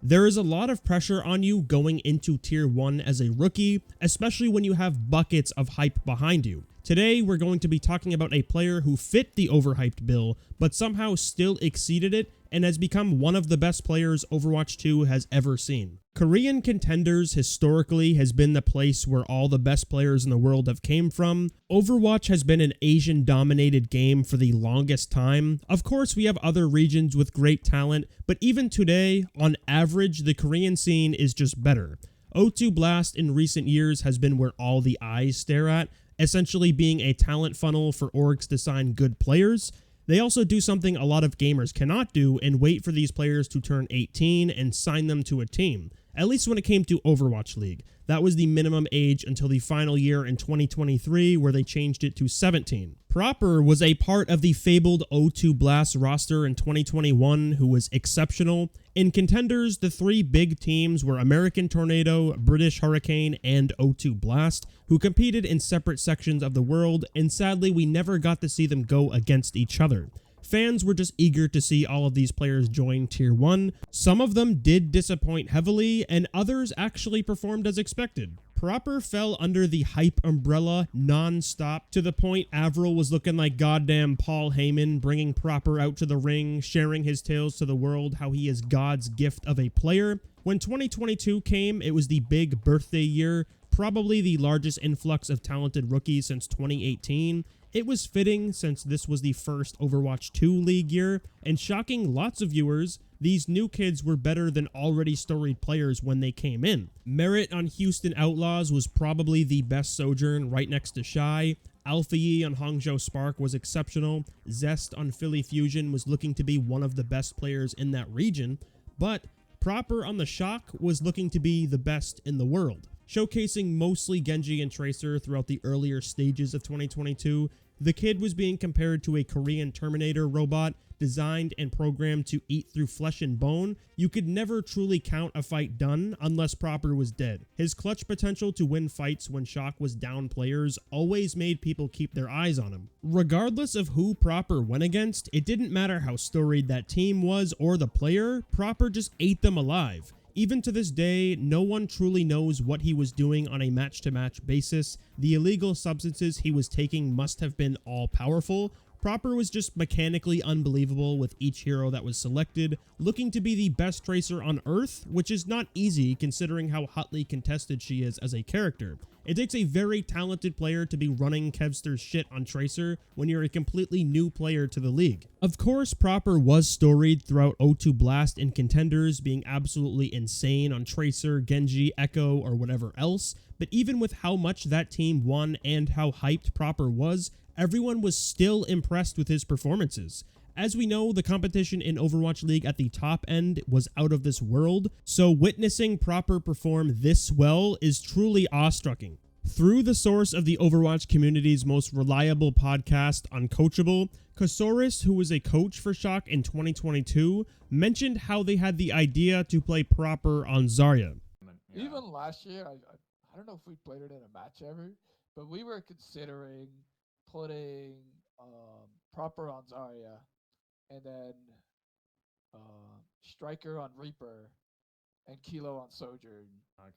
There is a lot of pressure on you going into Tier 1 as a rookie, especially when you have buckets of hype behind you. Today, we're going to be talking about a player who fit the overhyped bill, but somehow still exceeded it and has become one of the best players Overwatch 2 has ever seen. Korean Contenders historically has been the place where all the best players in the world have came from. Overwatch has been an Asian-dominated game for the longest time. Of course, we have other regions with great talent, but even today, on average, the Korean scene is just better. O2 Blast in recent years has been where all the eyes stare at, essentially being a talent funnel for orgs to sign good players. They also do something a lot of gamers cannot do and wait for these players to turn 18 and sign them to a team, at least when it came to Overwatch League. That was the minimum age until the final year in 2023 where they changed it to 17. Proper was a part of the fabled O2 Blast roster in 2021 who was exceptional. In Contenders, the three big teams were American Tornado, British Hurricane, and O2 Blast, who competed in separate sections of the world, and sadly we never got to see them go against each other. Fans were just eager to see all of these players join Tier 1. Some of them did disappoint heavily, and others actually performed as expected. Proper fell under the hype umbrella non-stop, to the point Avril was looking like goddamn Paul Heyman, bringing Proper out to the ring, sharing his tales to the world how he is God's gift of a player. When 2022 came, it was the big birthday year, probably the largest influx of talented rookies since 2018. It was fitting since this was the first Overwatch 2 League year, and shocking lots of viewers, these new kids were better than already storied players when they came in. Merit on Houston Outlaws was probably the best Sojourn, right next to Shy. Alpha Yi on Hangzhou Spark was exceptional. Zest on Philly Fusion was looking to be one of the best players in that region, but Proper on the Shock was looking to be the best in the world. Showcasing mostly Genji and Tracer throughout the earlier stages of 2022, the kid was being compared to a Korean Terminator robot designed and programmed to eat through flesh and bone. You could never truly count a fight done unless Proper was dead. His clutch potential to win fights when Shock was down players always made people keep their eyes on him. Regardless of who Proper went against, it didn't matter how storied that team was or the player, Proper just ate them alive. Even to this day, no one truly knows what he was doing on a match-to-match basis. The illegal substances he was taking must have been all-powerful. Proper was just mechanically unbelievable with each hero that was selected, looking to be the best Tracer on Earth, which is not easy considering how hotly contested she is as a character. It takes a very talented player to be running Kevster's shit on Tracer when you're a completely new player to the league. Of course, Proper was storied throughout O2 Blast and Contenders, being absolutely insane on Tracer, Genji, Echo, or whatever else, but even with how much that team won and how hyped Proper was, everyone was still impressed with his performances. As we know, the competition in Overwatch League at the top end was out of this world, so witnessing Proper perform this well is truly awe-striking. Through the source of the Overwatch community's most reliable podcast, Uncoachable, Kosaurus, who was a coach for Shock in 2022, mentioned how they had the idea to play Proper on Zarya. Even last year, I don't know if we played it in a match ever, but we were considering putting Proper on Zarya, and then Striker on Reaper, and Kilo on Sojourn,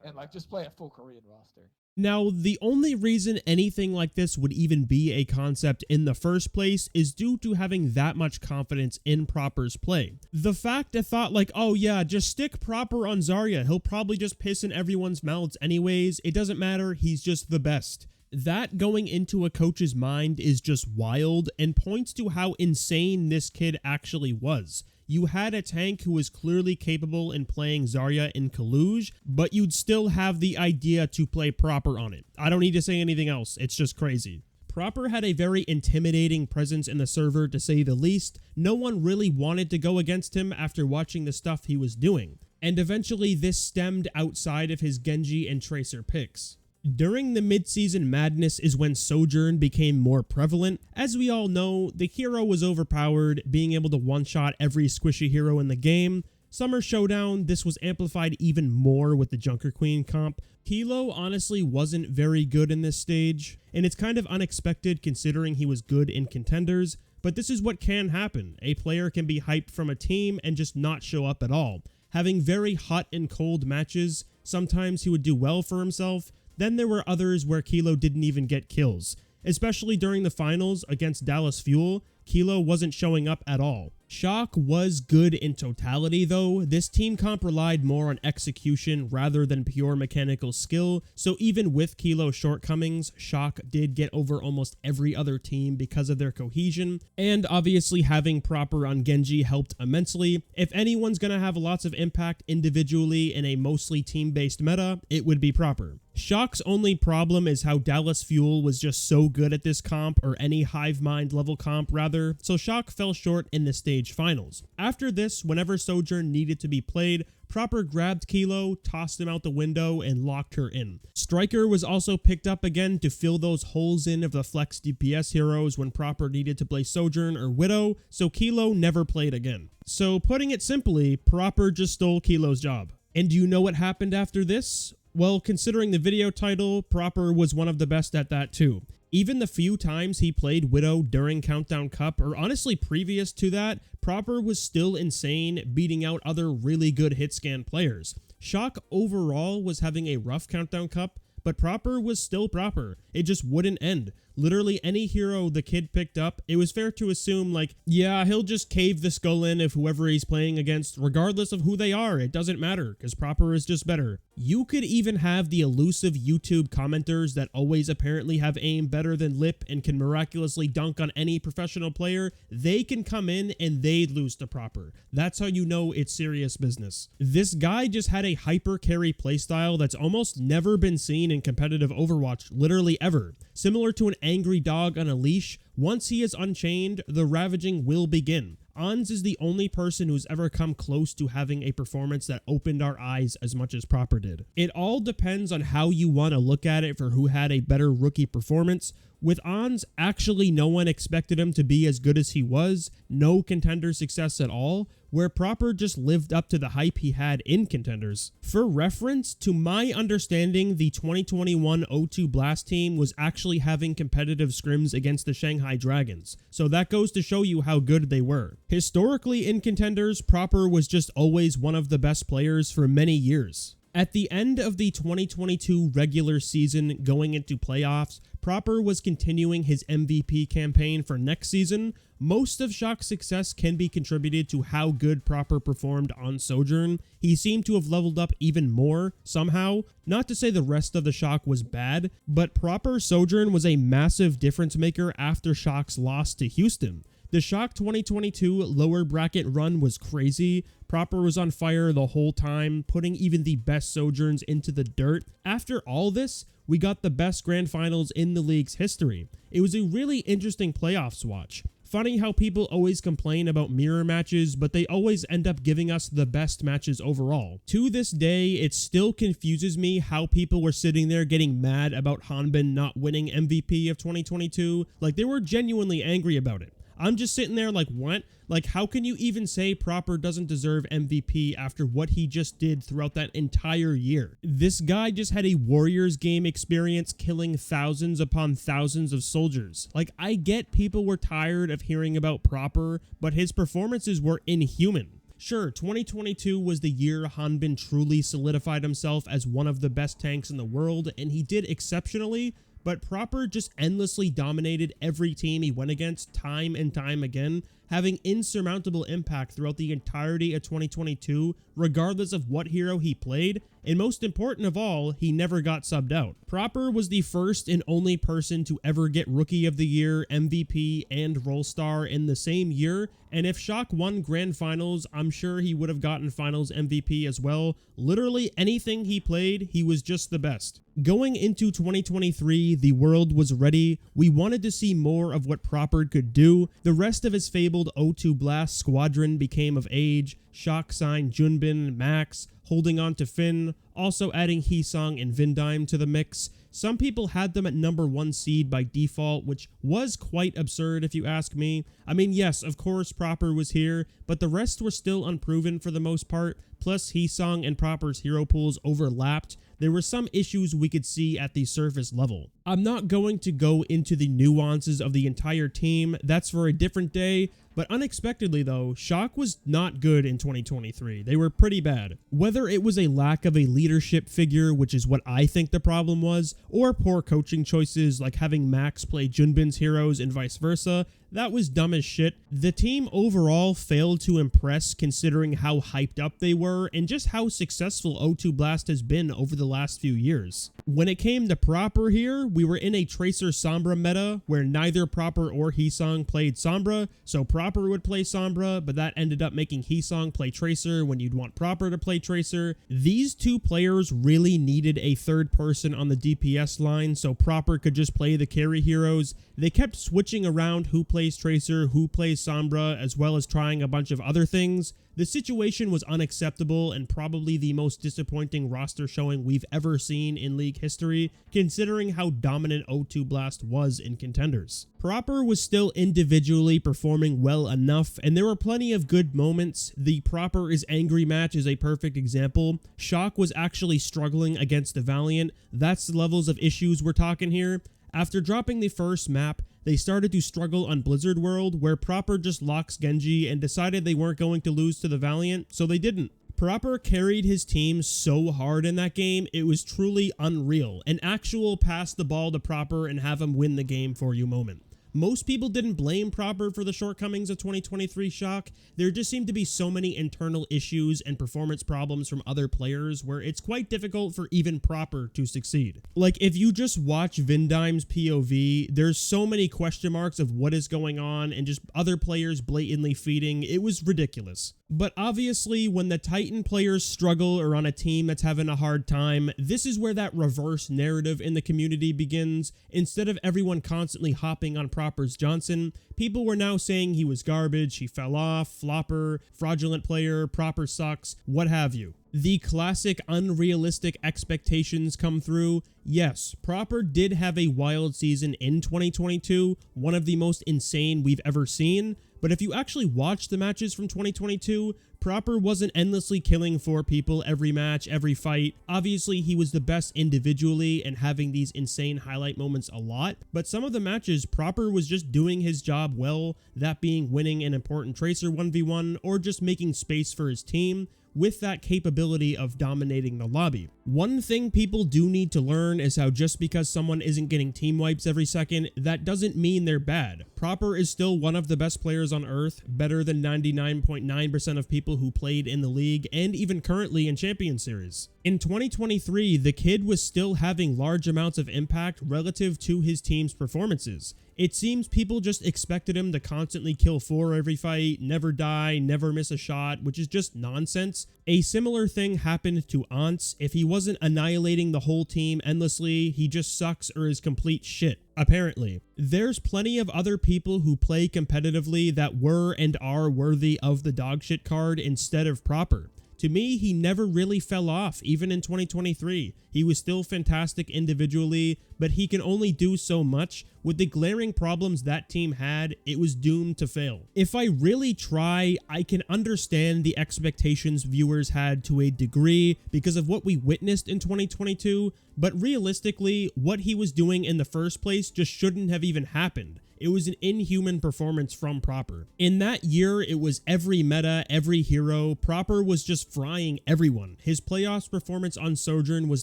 and just play a full Korean roster. Now, the only reason anything like this would even be a concept in the first place is due to having that much confidence in Proper's play. The fact I thought oh yeah, just stick Proper on Zarya, he'll probably just piss in everyone's mouths anyways, it doesn't matter, he's just the best. That going into a coach's mind is just wild and points to how insane this kid actually was. You had a tank who was clearly capable in playing Zarya in Kaluj, but you'd still have the idea to play Proper on it. I don't need to say anything else, it's just crazy. Proper had a very intimidating presence in the server, to say the least. No one really wanted to go against him after watching the stuff he was doing. And eventually this stemmed outside of his Genji and Tracer picks. During the mid-season madness is when Sojourn became more prevalent. As we all know, the hero was overpowered, being able to one-shot every squishy hero in the game. Summer Showdown, this was amplified even more with the Junker Queen comp. Kilo honestly wasn't very good in this stage, and it's kind of unexpected considering he was good in Contenders, but this is what can happen. A player can be hyped from a team and just not show up at all. having very hot and cold matches. Sometimes he would do well for himself. Then there were others where Kilo didn't even get kills. Especially during the finals against Dallas Fuel, Kilo wasn't showing up at all. Shock was good in totality though. This team comp relied more on execution rather than pure mechanical skill, so even with Kilo's shortcomings, Shock did get over almost every other team because of their cohesion, and obviously having Proper on Genji helped immensely. If anyone's gonna have lots of impact individually in a mostly team-based meta, it would be Proper. Shock's only problem is how Dallas Fuel was just so good at this comp, or any Hive Mind level comp rather, so Shock fell short in the stage finals. After this, whenever Sojourn needed to be played, Proper grabbed Kilo, tossed him out the window, and locked her in. Striker was also picked up again to fill those holes in of the flex DPS heroes when Proper needed to play Sojourn or Widow, so Kilo never played again. So putting it simply, Proper just stole Kilo's job. And do you know what happened after this? Well, considering the video title, Proper was one of the best at that too. Even the few times he played Widow during Countdown Cup, or honestly previous to that, Proper was still insane, beating out other really good hitscan players. Shock overall was having a rough Countdown Cup, but Proper was still Proper. It just wouldn't end. Literally any hero the kid picked up, it was fair to assume like, yeah, he'll just cave the skull in of whoever he's playing against, regardless of who they are. It doesn't matter, because Proper is just better. You could even have the elusive YouTube commenters that always apparently have aim better than Lip and can miraculously dunk on any professional player. They can come in and they'd lose to Proper. That's how you know it's serious business. This guy just had a hyper carry playstyle that's almost never been seen in competitive Overwatch, literally ever. Similar to an angry dog on a leash, once he is unchained, the ravaging will begin. Ons is the only person who's ever come close to having a performance that opened our eyes as much as Proper did. It all depends on how you want to look at it for who had a better rookie performance. With Ons, actually no one expected him to be as good as he was, no contender success at all, where Proper just lived up to the hype he had in contenders. For reference, to my understanding, the 2021 O2 Blast team was actually having competitive scrims against the Shanghai Dragons, so that goes to show you how good they were. Historically in contenders, Proper was just always one of the best players for many years. At the end of the 2022 regular season going into playoffs, Proper was continuing his MVP campaign for next season. Most of Shock's success can be contributed to how good Proper performed on Sojourn. He seemed to have leveled up even more, somehow. Not to say the rest of the Shock was bad, but Proper Sojourn was a massive difference maker after Shock's loss to Houston. The Shock 2022 lower bracket run was crazy. Proper was on fire the whole time, putting even the best Sojourns into the dirt. After all this, we got the best grand finals in the league's history. It was a really interesting playoffs watch. Funny how people always complain about mirror matches, but they always end up giving us the best matches overall. To this day, it still confuses me how people were sitting there getting mad about Hanbin not winning MVP of 2022. Like, they were genuinely angry about it. I'm just sitting there like, what? Like, how can you even say Proper doesn't deserve MVP after what he just did throughout that entire year? This guy just had a Warriors game experience killing thousands upon thousands of soldiers. Like, I get people were tired of hearing about Proper, but his performances were inhuman. Sure, 2022 was the year Hanbin truly solidified himself as one of the best tanks in the world, and he did exceptionally, but Proper just endlessly dominated every team he went against time and time again, having insurmountable impact throughout the entirety of 2022, regardless of what hero he played, and most important of all, he never got subbed out. Proper was the first and only person to ever get Rookie of the Year, MVP, and Role Star in the same year, and if Shock won Grand Finals, I'm sure he would have gotten Finals MVP as well. Literally anything he played, he was just the best. Going into 2023, the world was ready. We wanted to see more of what Proper could do. The rest of his fabled O2 Blast squadron became of age. Shock signed Junbin, Max, holding on to Finn, also adding Heesung and Vindime to the mix. Some people had them at number 1 seed by default, which was quite absurd if you ask me. I mean, yes, of course Proper was here, but the rest were still unproven for the most part. plus Heesong and Proper's hero pools overlapped, there were some issues we could see at the surface level. I'm not going to go into the nuances of the entire team, that's for a different day, but unexpectedly though, Shock was not good in 2023. They were pretty bad. Whether it was a lack of a leadership figure, which is what I think the problem was, or poor coaching choices like having Max play Junbin's heroes and vice versa, that was dumb as shit. The team overall failed to impress considering how hyped up they were and just how successful O2 Blast has been over the last few years. When it came to Proper here, we were in a Tracer Sombra meta where neither Proper or Heesong played Sombra, so Proper would play Sombra, but that ended up making Heesong play Tracer when you'd want Proper to play Tracer. These two players really needed a third person on the DPS line so Proper could just play the carry heroes. They kept switching around who plays Tracer, who plays Sombra, as well as trying a bunch of other things. The situation was unacceptable and probably the most disappointing roster showing we've ever seen in League history, considering how dominant O2 Blast was in contenders. Proper was still individually performing well enough, and there were plenty of good moments. The Proper is Angry match is a perfect example. Shock was actually struggling against the Valiant. That's the levels of issues we're talking here. After dropping the first map, they started to struggle on Blizzard World, where Proper just locks Genji and decided they weren't going to lose to the Valiant, so they didn't. Proper carried his team so hard in that game, it was truly unreal. An actual pass the ball to Proper and have him win the game for you moment. Most people didn't blame Proper for the shortcomings of 2023 Shock. There just seemed to be so many internal issues and performance problems from other players where it's quite difficult for even Proper to succeed. Like, if you just watch Vindime's POV, there's so many question marks of what is going on and just other players blatantly feeding. It was ridiculous. But obviously, when the Titan players struggle or on a team that's having a hard time, this is where that reverse narrative in the community begins. Instead of everyone constantly hopping on Proper's Johnson, people were now saying he was garbage, he fell off, flopper, fraudulent player, Proper sucks, what have you. The classic unrealistic expectations come through. Yes, Proper did have a wild season in 2022, one of the most insane we've ever seen, but if you actually watch the matches from 2022, Proper wasn't endlessly killing 4 people every match, every fight. Obviously, he was the best individually and having these insane highlight moments a lot, but some of the matches, Proper was just doing his job well, that being winning an important Tracer 1v1 or just making space for his team, with that capability of dominating the lobby. One thing people do need to learn is how just because someone isn't getting team wipes every second, that doesn't mean they're bad. Proper is still one of the best players on Earth, better than 99.9% of people who played in the league and even currently in Champion Series. In 2023, the kid was still having large amounts of impact relative to his team's performances. It seems people just expected him to constantly kill 4 every fight, never die, never miss a shot, which is just nonsense. A similar thing happened to Ants. If he wasn't annihilating the whole team endlessly, he just sucks or is complete shit, apparently. There's plenty of other people who play competitively that were and are worthy of the dogshit card instead of Proper. To me, he never really fell off, even in 2023. He was still fantastic individually, but he can only do so much. With the glaring problems that team had, it was doomed to fail. If I really try, I can understand the expectations viewers had to a degree because of what we witnessed in 2022, but realistically, what he was doing in the first place just shouldn't have even happened. It was an inhuman performance from Proper. In that year, it was every meta, every hero. Proper was just frying everyone. His playoffs performance on Sojourn was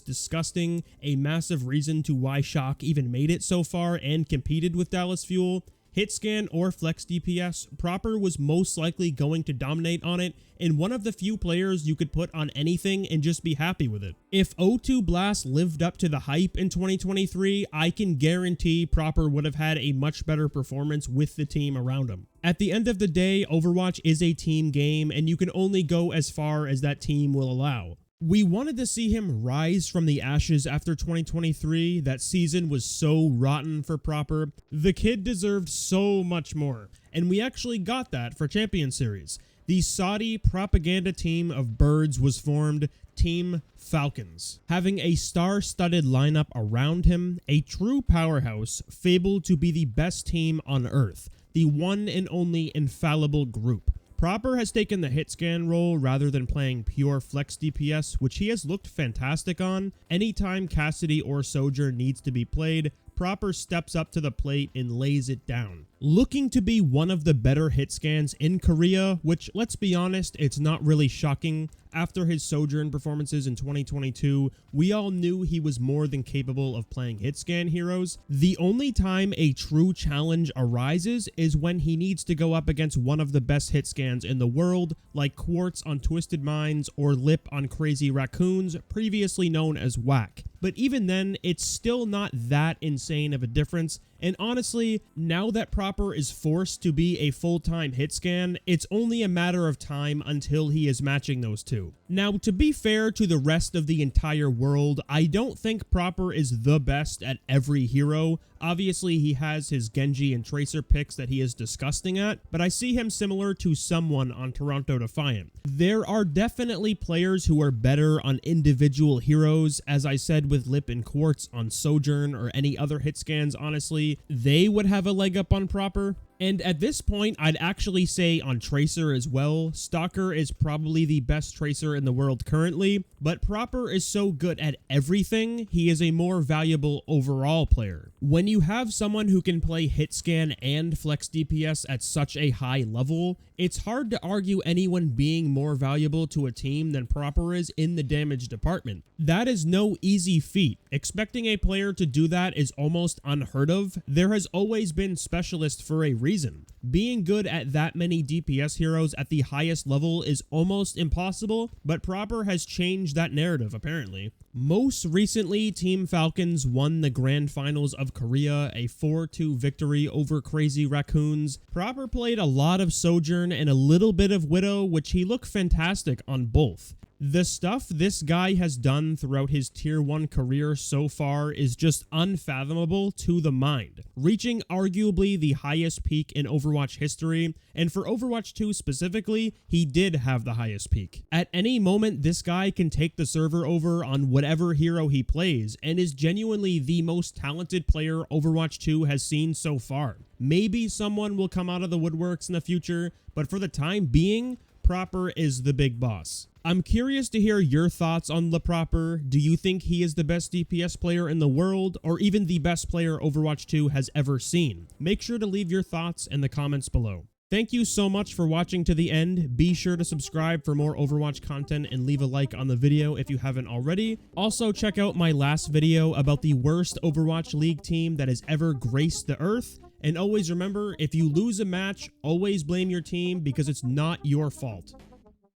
disgusting, a massive reason to why Shock even made it so far and competed with Dallas Fuel. Hitscan or Flex DPS, Proper was most likely going to dominate on it, and one of the few players you could put on anything and just be happy with it. If O2 Blast lived up to the hype in 2023, I can guarantee Proper would have had a much better performance with the team around him. At the end of the day, Overwatch is a team game, and you can only go as far as that team will allow. We wanted to see him rise from the ashes after 2023. That season was so rotten for Proper. The kid deserved so much more, and we actually got that for Champion Series. The Saudi propaganda team of birds was formed, Team Falcons. Having a star-studded lineup around him, a true powerhouse, fabled to be the best team on Earth, the one and only infallible group. Proper has taken the hit scan role rather than playing pure flex DPS, which he has looked fantastic on. Anytime Cassidy or Sojourn needs to be played, Proper steps up to the plate and lays it down. Looking to be one of the better hit scans in Korea, which, let's be honest, it's not really shocking. After his Sojourn performances in 2022, we all knew he was more than capable of playing hit scan heroes. The only time a true challenge arises is when he needs to go up against one of the best hit scans in the world, like Quartz on Twisted Minds or Lip on Crazy Raccoons, previously known as Whack. But even then, it's still not that insane of a difference. And honestly, now that Proper is forced to be a full-time hit scan, it's only a matter of time until he is matching those two. Now, to be fair to the rest of the entire world, I don't think Proper is the best at every hero. Obviously, he has his Genji and Tracer picks that he is disgusting at, but I see him similar to someone on Toronto Defiant. There are definitely players who are better on individual heroes, as I said with Lip and Quartz on Sojourn or any other hit scans. Honestly, they would have a leg up on Proper. And at this point, I'd actually say on Tracer as well. Stalker is probably the best Tracer in the world currently, but Proper is so good at everything, he is a more valuable overall player. When you have someone who can play hit scan and flex DPS at such a high level, it's hard to argue anyone being more valuable to a team than Proper is in the damage department. That is no easy feat. Expecting a player to do that is almost unheard of. There has always been specialists for a reason. Being good at that many DPS heroes at the highest level is almost impossible, but Proper has changed that narrative apparently. Most recently, Team Falcons won the Grand Finals of Korea, a 4-2 victory over Crazy Raccoons. Proper played a lot of Sojourn and a little bit of Widow, which he looked fantastic on both. The stuff this guy has done throughout his Tier 1 career so far is just unfathomable to the mind, reaching arguably the highest peak in Overwatch history, and for Overwatch 2 specifically, he did have the highest peak. At any moment, this guy can take the server over on whatever hero he plays, and is genuinely the most talented player Overwatch 2 has seen so far. Maybe someone will come out of the woodworks in the future, but for the time being, Proper is the big boss. I'm curious to hear your thoughts on LeProper. Do you think he is the best DPS player in the world, or even the best player Overwatch 2 has ever seen? Make sure to leave your thoughts in the comments below. Thank you so much for watching to the end. Be sure to subscribe for more Overwatch content and leave a like on the video if you haven't already. Also, check out my last video about the worst Overwatch League team that has ever graced the earth. And always remember, if you lose a match, always blame your team because it's not your fault.